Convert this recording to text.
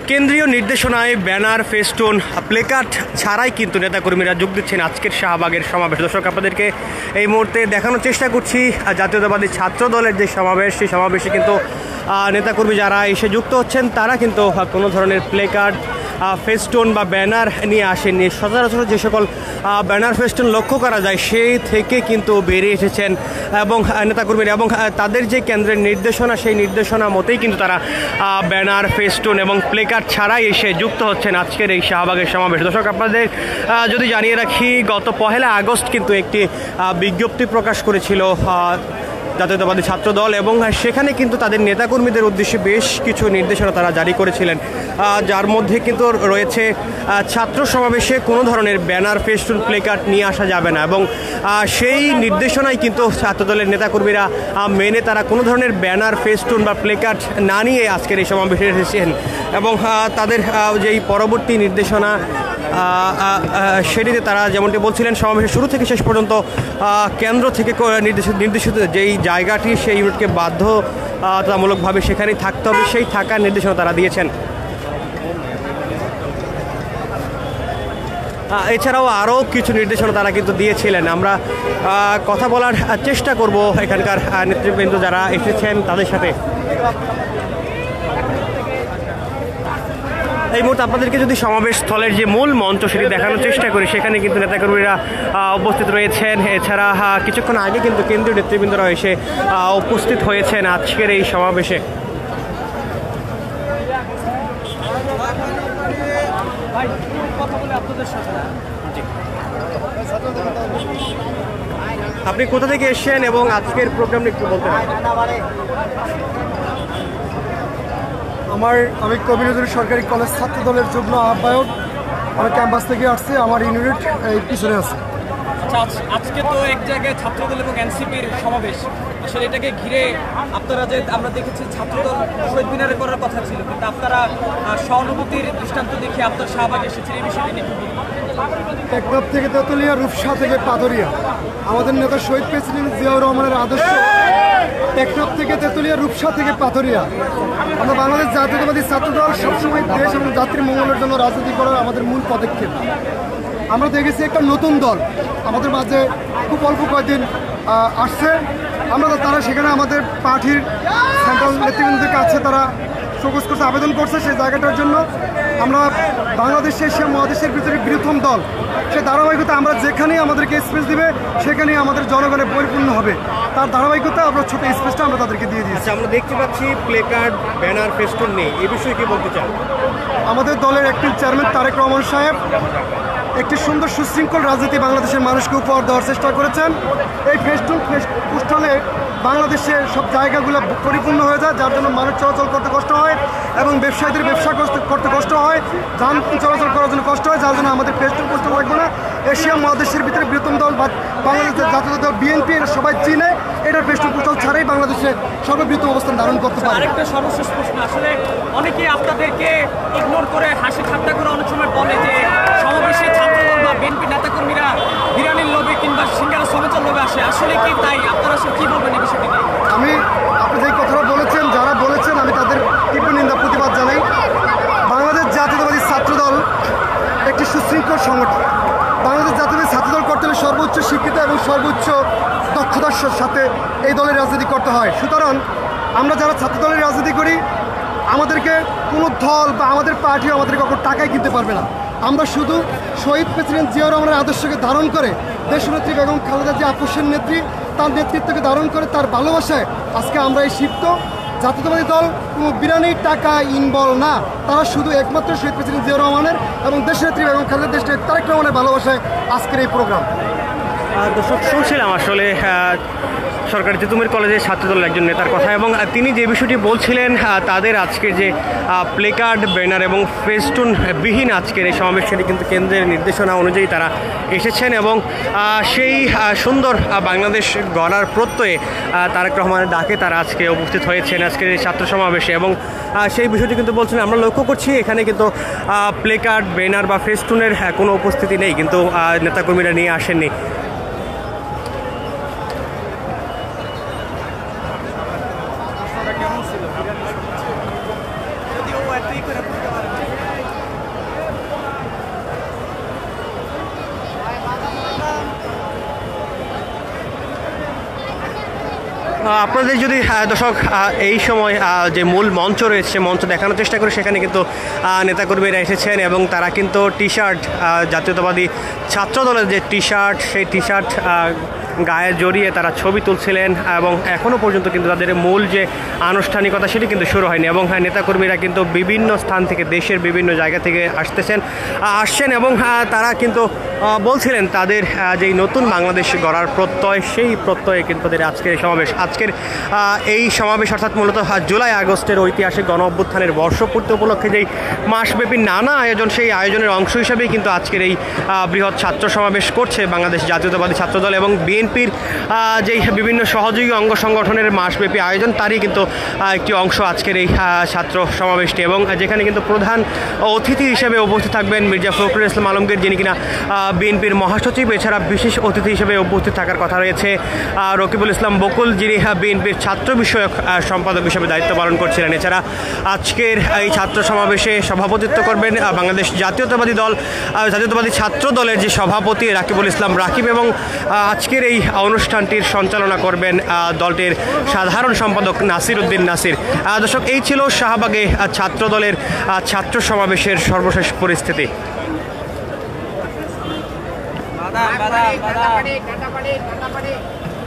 কেন্দ্রীয় নির্দেশনায় banner, festoon, placard ছাড়াই কিন্তু নেতাকর্মীরা যোগ দিচ্ছেন আজকের শাহবাগের সমাবেশ। দর্শক, আপনাদেরকে এই মুহূর্তে দেখানোর চেষ্টা করছি জাতীয়তাবাদী ছাত্র দলের যে সমাবেশ, সেই সমাবেশে কিন্তু নেতাকর্মী যারা এসে যুক্ত হচ্ছেন তারা কিন্তু কোনো ধরনের প্লেকার্ড, ফেস্টুন বা ব্যানার নিয়ে আসেননি। সচরাচর যে সকল ব্যানার, ফেস্টুন লক্ষ্য করা যায় সেই থেকে কিন্তু বেরিয়ে এসেছেন এবং নেতাকর্মীরা এবং তাদের যে কেন্দ্রের নির্দেশনা, সেই নির্দেশনা মতেই কিন্তু তারা ব্যানার, ফেস্টুন এবং প্লেকার্ড ছাড়াই এসে যুক্ত হচ্ছেন আজকের এই শাহবাগের সমাবেশ। দর্শক, আপনাদের যদি জানিয়ে রাখি, গত 1 আগস্ট কিন্তু একটি বিজ্ঞপ্তি প্রকাশ করেছিল জাতীয়তাবাদী ছাত্র দল এবং সেখানে কিন্তু তাদের নেতাকর্মীদের উদ্দেশ্যে বেশ কিছু নির্দেশনা তারা জারি করেছিলেন, যার মধ্যে কিন্তু রয়েছে ছাত্র সমাবেশে কোনো ধরনের ব্যানার, ফেস্টুন, প্লেকার্ড নিয়ে আসা যাবে না এবং সেই নির্দেশনাই কিন্তু ছাত্র দলের নেতাকর্মীরা মেনে তারা কোনো ধরনের ব্যানার, ফেস্টুন বা প্লেকার্ড না নিয়ে আজকের এই সমাবেশে এসেছেন এবং তাদের যেই পরবর্তী নির্দেশনা সেটিতে তারা যেমনটি বলছিলেন, সমাবেশের শুরু থেকে শেষ পর্যন্ত কেন্দ্র থেকে নির্দেশিত যেই জায়গাটি, সেই ইউনিটকে বাধ্যতামূলকভাবে সেখানেই থাকতে হবে, সেই থাকার নির্দেশনা তারা দিয়েছেন। এছাড়াও আরও কিছু নির্দেশনা তারা কিন্তু দিয়েছিলেন। আমরা কথা বলার চেষ্টা করব এখানকার নেতৃবৃন্দ যারা এসেছেন তাদের সাথে। এই মুহূর্তে আপনাদেরকে যদি সমাবেশ স্থলের যে মূল মঞ্চ সেটি দেখানোর চেষ্টা করি, সেখানে কিন্তু নেতাকর্মীরা উপস্থিত রয়েছেন। এছাড়া কিছুক্ষণ আগে কিন্তু কেন্দ্রীয় নেতৃবৃন্দরা এসে উপস্থিত হয়েছেন আজকের এই সমাবেশে। আপনি কোথা থেকে এসেছেন এবং আজকের প্রোগ্রামটা একটু বলতে পারেন? আমি কবি নজরুল সরকারি কলেজ ছাত্র দলের যুগ্ম আহ্বায়ক। আমি ক্যাম্পাস থেকে আসছি, আমার ইউনিট এই পিছনে আছে। আজকে তো এক জায়গায় ছাত্রদল এবং এনসিপির সমাবেশ, আসলে এটাকে ঘিরে আপনারা যে আমরা দেখেছি ছাত্রদল শহীদ মিনারে করার কথা ছিল, কিন্তু আপনারা সহানুভূতির দৃষ্টান্ত দেখে আপনার শাহবাগে এসেছেন, এই বিষয়টি নিয়ে টেকনাফ থেকে তেতুলিয়া, রূপসা থেকে পাথরিয়া, আমাদের নেতা শহীদ প্রেসিডেন্ট জিয়াউর রহমানের আদর্শ টেকনাফ থেকে তেতুলিয়া, রূপসা থেকে পাথরিয়া। আমরা বাংলাদেশ জাতীয়তাবাদী ছাত্র দল সবসময় দেশ এবং জাতির মঙ্গলের জন্য রাজনীতি করার আমাদের মূল পদক্ষেপ। আমরা দেখেছি একটা নতুন দল আমাদের মাঝে খুব অল্প কয়েকদিন আসছে। তারা সেখানে আমাদের পার্টির সেন্ট্রাল নেতৃবৃন্দের কাছে তারা শোকজ করছে, আবেদন করছে সেই জায়গাটার জন্য। আমরা বাংলাদেশের সে মহাদেশের ভিতরে বৃহত্তম দল, সে ধারাবাহিকতা আমরা যেখানেই আমাদেরকে স্পেস দিবে সেখানেই আমাদের জনগণের পরিপূর্ণ হবে। তার ধারাবাহিকতা আমরা ছোটো স্পেসটা আমরা তাদেরকে দিয়ে দিয়েছি। আমরা দেখতে পাচ্ছি প্লেকার্ড, ব্যানার, ফেস্টুন নেই, এই বিষয়ে কি বলতে চান? আমাদের দলের অ্যাক্টিভ চেয়ারম্যান তারেক রহমান সাহেব একটি সুন্দর সুশৃঙ্খল রাজনীতি বাংলাদেশের মানুষকে উপহার দেওয়ার চেষ্টা করেছেন। এই ফেস্টুন পোস্টালে বাংলাদেশের সব জায়গাগুলো পরিপূর্ণ হয়ে যায়, যার জন্য মানুষ চলাচল করতে কষ্ট হয় এবং ব্যবসায়ীদের ব্যবসা করতে কষ্ট হয়, যান চলাচল করার জন্য কষ্ট হয়, যার জন্য আমাদের ফেস্টুন পোস্টার লাগবে না। এশিয়া মহাদেশের ভিতরে বৃহত্তম দল বা বাংলাদেশের জাতীয় দল বিএনপি, এরা সবাই চিনে এটার ফেস্টুন পোস্টার ছাড়াই বাংলাদেশের সর্ববৃহত্তম অবস্থান ধারণ করতে পারে। আরেকটা সর্বশেষ প্রশ্ন, আসলে অনেকেই আপনাদেরকে ইগনোর করে হাসি ঠাট্টা করে অনেক সময় বলে যে সমাবেশে ছাত্রদল বা বিএনপি নেতাকর্মীরা বিরিয়ানির লোভে কিংবা সিঙ্গারা সমেতের লোভে আসে, আসলে কি তাই? আপনারা আসলে কী বলবেন এই বিষয়টি? আপনি যে কথাটা বলেছেন, যারা বলেছেন আমি তাদের তীব্র নিন্দা প্রতিবাদ জানাই। বাংলাদেশ জাতীয়তাবাদী ছাত্রদল একটি সুশৃঙ্খল সংগঠন। বাংলাদেশ জাতীয়তাবাদী ছাত্রদল করতে হলে সর্বোচ্চ শিক্ষিত এবং সর্বোচ্চ দক্ষতার সাথে এই দলের রাজনীতি করতে হয়। সুতরাং আমরা যারা ছাত্রদলের রাজনীতি করি, আমাদেরকে কোনো দল বা আমাদের পার্টি আমাদেরকে কখনো টাকায় কিনতে পারবে না। আমরা শুধু শহীদ প্রেসিডেন্ট জিয়াউর রহমানের আদর্শকে ধারণ করে, দেশনেত্রী বেগম খালেদা জিয়া আপসের নেত্রী, তার নেতৃত্বকে ধারণ করে, তার ভালোবাসায় আজকে আমরা এই শিফট। জাতীয়তাবাদী দল কোনো বিরানি টাকা ইনভলভ না, তারা শুধু একমাত্র শহীদ প্রেসিডেন্ট জিয়াউর রহমানের এবং দেশনেত্রী বেগম খালেদা দেশনেত্রী তারেক রহমানের ভালোবাসায় আজকের এই প্রোগ্রাম। দর্শক, শুনছিলাম আসলে সরকারি তিতুমির কলেজের ছাত্রদলের একজন নেতার কথা এবং তিনি যে বিষয়টি বলছিলেন, তাদের আজকের যে প্লেকার্ড, ব্যানার এবং ফেস্টুন বিহীন আজকের এই সমাবেশ, সেটি কিন্তু কেন্দ্রের নির্দেশনা অনুযায়ী তারা এসেছেন এবং সেই সুন্দর বাংলাদেশ গড়ার প্রত্যয়ে তারেক রহমানের ডাকে তারা আজকে উপস্থিত হয়েছেন আজকের এই ছাত্র সমাবেশে এবং সেই বিষয়টি কিন্তু বলছেন। আমরা লক্ষ্য করছি এখানে কিন্তু প্লেকার্ড, ব্যানার বা ফেস্টুনের কোনো উপস্থিতি নেই, কিন্তু নেতাকর্মীরা নিয়ে আসেননি। কেমন ছিল? যদিও এতই করে আপনাদের যদি দর্শক এই সময় যে মূল মঞ্চ রয়েছে মঞ্চ দেখানোর চেষ্টা করে, সেখানে কিন্তু নেতাকর্মীরা এসেছেন এবং তারা কিন্তু টি শার্ট, জাতীয়তাবাদী ছাত্র দলের যে টি শার্ট, সেই টি শার্ট গায়ে জড়িয়ে তারা ছবি তুলছিলেন এবং এখনও পর্যন্ত কিন্তু তাদের মূল যে আনুষ্ঠানিকতা সেটি কিন্তু শুরু হয়নি। এবং নেতাকর্মীরা কিন্তু বিভিন্ন স্থান থেকে, দেশের বিভিন্ন জায়গা থেকে আসছেন এবং তারা কিন্তু বলছিলেন তাদের যেই নতুন বাংলাদেশ গড়ার প্রত্যয়, সেই প্রত্যয়ে কিন্তু তাদের আজকের এই সমাবেশ। আজকের এই সমাবেশ অর্থাৎ মূলত জুলাই আগস্টের ঐতিহাসিক গণ অভ্যুত্থানের বর্ষপূর্তি উপলক্ষে যেই মাসব্যাপী নানা আয়োজন, সেই আয়োজনের অংশ হিসেবেই কিন্তু আজকের এই বৃহৎ ছাত্র সমাবেশ করছে বাংলাদেশ জাতীয়তাবাদী ছাত্রদল এবং বিএনপির যেই বিভিন্ন সহযোগী অঙ্গ সংগঠনের মাসব্যাপী আয়োজন, তারই কিন্তু একটি অংশ আজকের এই ছাত্র সমাবেশটি। এবং যেখানে কিন্তু প্রধান অতিথি হিসেবে উপস্থিত থাকবেন মির্জা ফখরুল ইসলাম আলমগীর, যিনি কিনা বিএনপির মহাসচিব। এছাড়া বিশেষ অতিথি হিসেবে উপস্থিত থাকার কথা রয়েছে রকিবুল ইসলাম বকুল, যিনি বিএনপির ছাত্র বিষয়ক সম্পাদক হিসেবে দায়িত্ব পালন করছিলেন। এছাড়া আজকের এই ছাত্র সমাবেশে সভাপতিত্ব করবেন বাংলাদেশ জাতীয়তাবাদী ছাত্র দলের যে সভাপতি রাকিবুল ইসলাম রাকিব, এবং আজকের এই অনুষ্ঠানটির সঞ্চালনা করবেন দলটির সাধারণ সম্পাদক নাসির উদ্দিন নাসির। দর্শক, এই ছিল শাহবাগে ছাত্র দলের ছাত্র সমাবেশের সর্বশেষ পরিস্থিতি।